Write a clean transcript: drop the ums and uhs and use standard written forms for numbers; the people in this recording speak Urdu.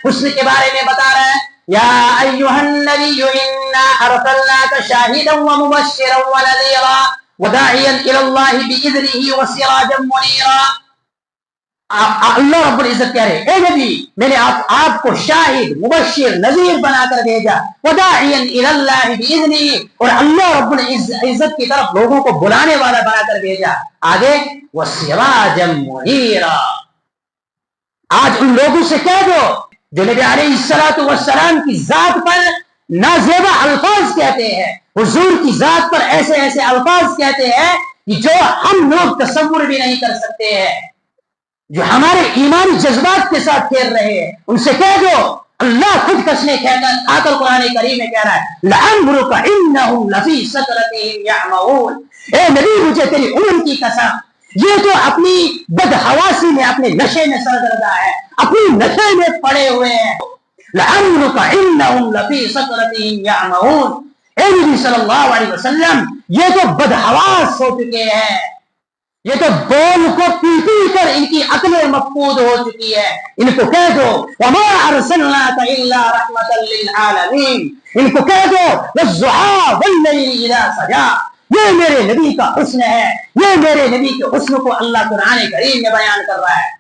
حسن کے بارے میں بتا رہا ہے، یا ایھا النبی انا ارسلناک شاہدا ومبشرا ونذیرا وداعیا الی اللہ باذنہ وسراجا منیرا۔ اللہ رب العزت کہہ رہے، اے نبی میں نے آپ کو شاہد مبشر نذیر بنا کر بھیجا، وداعیا الی اللہ باذنہ، اور اللہ رب العزت کی طرف لوگوں کو بلانے والا بنا کر بھیجا۔ آگے وسراجا منیرا، آج ان لوگوں سے کہہ دو جو نبی علیہ الصلوۃ والسلام کی ذات پر نازیبا الفاظ کہتے ہیں، حضور کی ذات پر ایسے ایسے الفاظ کہتے ہیں کہ جو ہم لوگ تصور بھی نہیں کر سکتے ہیں، جو ہمارے ایمانی جذبات کے ساتھ کھیل رہے ہیں۔ ان سے کہہ دو، اللہ خود قسمیں کھا کر قرآن کریم میں کہہ رہا ہے لعمرک انہم لفی سکرتہم یعمہون، اے نبی مجھے تیری عمر کی قسم، یہ تو اپنی بدحواسی میں اپنے نشے میں سرگردہ ہے، اپنی نشے میں پڑے ہوئے ہیں۔ لعمرک انہم لفی سکرتہم یعمہون، اے نبی صلی اللہ علیہ وسلم یہ تو بدحواس ہو چکے ہیں، یہ تو بول کو پی پی کر ان کی عقلیں مفقود ہو چکی ہے۔ ان کو کہہ دو وما ارسلناک الا رحمتا للعالمین، ان کو کہہ دو والضحی واللیل اذا سجا، یہ میرے نبی کا حسن ہے، یہ میرے نبی کے حسن کو اللہ قرآن کریم میں بیان کر رہا ہے۔